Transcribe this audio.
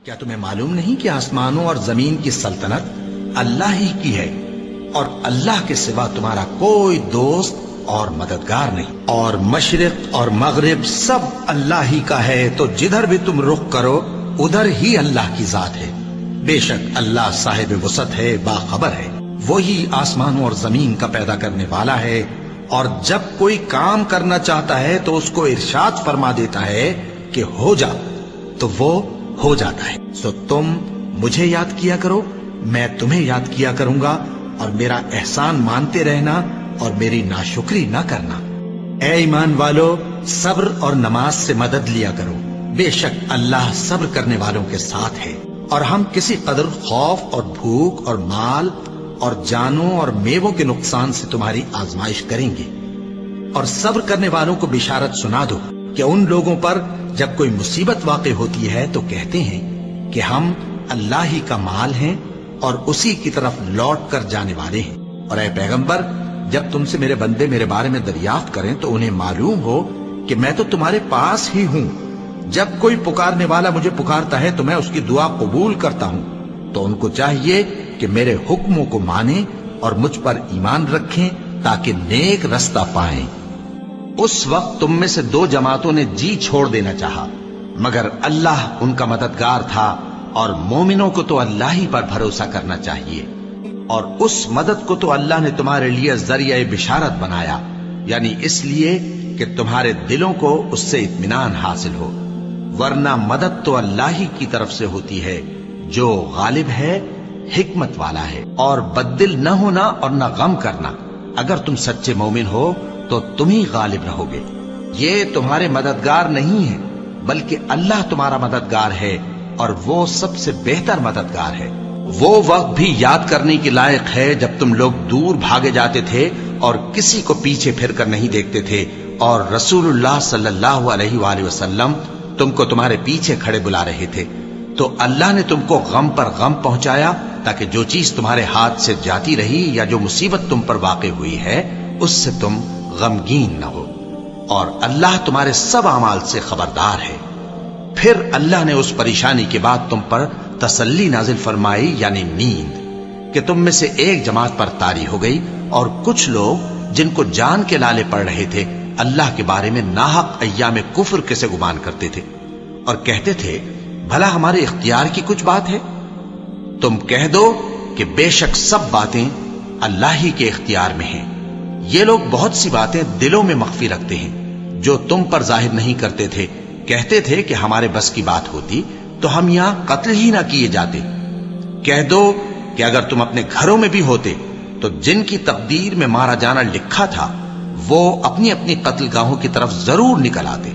کیا تمہیں معلوم نہیں کہ آسمانوں اور زمین کی سلطنت اللہ ہی کی ہے اور اللہ کے سوا تمہارا کوئی دوست اور مددگار نہیں، اور مشرق اور مغرب سب اللہ ہی کا ہے، تو جدھر بھی تم رخ کرو ادھر ہی اللہ کی ذات ہے۔ بے شک اللہ صاحب وسعت ہے، باخبر ہے، وہی آسمانوں اور زمین کا پیدا کرنے والا ہے، اور جب کوئی کام کرنا چاہتا ہے تو اس کو ارشاد فرما دیتا ہے کہ ہو جا، تو وہ ہو جاتا ہے۔ سو تم مجھے یاد کیا کرو، میں تمہیں یاد کیا کروں گا، اور میرا احسان مانتے رہنا اور میری ناشکری نہ کرنا۔ اے ایمان والو، صبر اور نماز سے مدد لیا کرو، بے شک اللہ صبر کرنے والوں کے ساتھ ہے۔ اور ہم کسی قدر خوف اور بھوک اور مال اور جانوں اور میووں کے نقصان سے تمہاری آزمائش کریں گے، اور صبر کرنے والوں کو بشارت سنا دو کہ ان لوگوں پر جب کوئی مصیبت واقع ہوتی ہے تو کہتے ہیں کہ ہم اللہ ہی کا مال ہیں اور اسی کی طرف لوٹ کر جانے والے ہیں۔ اور اے پیغمبر، جب تم سے میرے بندے میرے بارے میں دریافت کریں تو انہیں معلوم ہو کہ میں تو تمہارے پاس ہی ہوں۔ جب کوئی پکارنے والا مجھے پکارتا ہے تو میں اس کی دعا قبول کرتا ہوں، تو ان کو چاہیے کہ میرے حکموں کو مانیں اور مجھ پر ایمان رکھیں تاکہ نیک رستہ پائیں۔ اس وقت تم میں سے دو جماعتوں نے جی چھوڑ دینا چاہا، مگر اللہ ان کا مددگار تھا، اور مومنوں کو تو اللہ ہی پر بھروسہ کرنا چاہیے۔ اور اس مدد کو تو اللہ نے تمہارے لیے ذریعہ بشارت بنایا، یعنی اس لیے کہ تمہارے دلوں کو اس سے اطمینان حاصل ہو، ورنہ مدد تو اللہ ہی کی طرف سے ہوتی ہے جو غالب ہے، حکمت والا ہے۔ اور بددل نہ ہونا اور نہ غم کرنا، اگر تم سچے مومن ہو تو تم ہی غالب رہو گے۔ یہ تمہارے مددگار نہیں ہے بلکہ اللہ تمہارا مددگار ہے، اور وہ سب سے بہتر مددگار ہے۔ وہ وقت بھی یاد کرنے کی لائق ہے جب تم لوگ دور بھاگے جاتے تھے اور کسی کو پیچھے پھر کر نہیں دیکھتے تھے، اور رسول اللہ صلی اللہ علیہ وآلہ وسلم تم کو تمہارے پیچھے کھڑے بلا رہے تھے، تو اللہ نے تم کو غم پر غم پہنچایا تاکہ جو چیز تمہارے ہاتھ سے جاتی رہی یا جو مصیبت تم پر واقع ہوئی ہے اس سے تم غمگین نہ ہو، اور اللہ تمہارے سب اعمال سے خبردار ہے۔ پھر اللہ نے اس پریشانی کے بعد تم پر تسلی نازل فرمائی، یعنی نیند، کہ تم میں سے ایک جماعت پر طاری ہو گئی، اور کچھ لوگ جن کو جان کے لالے پڑ رہے تھے اللہ کے بارے میں ناحق ایام کفر کے سے گمان کرتے تھے، اور کہتے تھے بھلا ہمارے اختیار کی کچھ بات ہے؟ تم کہہ دو کہ بے شک سب باتیں اللہ ہی کے اختیار میں ہیں۔ یہ لوگ بہت سی باتیں دلوں میں مخفی رکھتے ہیں جو تم پر ظاہر نہیں کرتے تھے، کہتے تھے کہ ہمارے بس کی بات ہوتی تو ہم یہاں قتل ہی نہ کیے جاتے۔ کہہ دو کہ اگر تم اپنے گھروں میں بھی ہوتے تو جن کی تقدیر میں مارا جانا لکھا تھا وہ اپنی اپنی قتل گاہوں کی طرف ضرور نکل آتے۔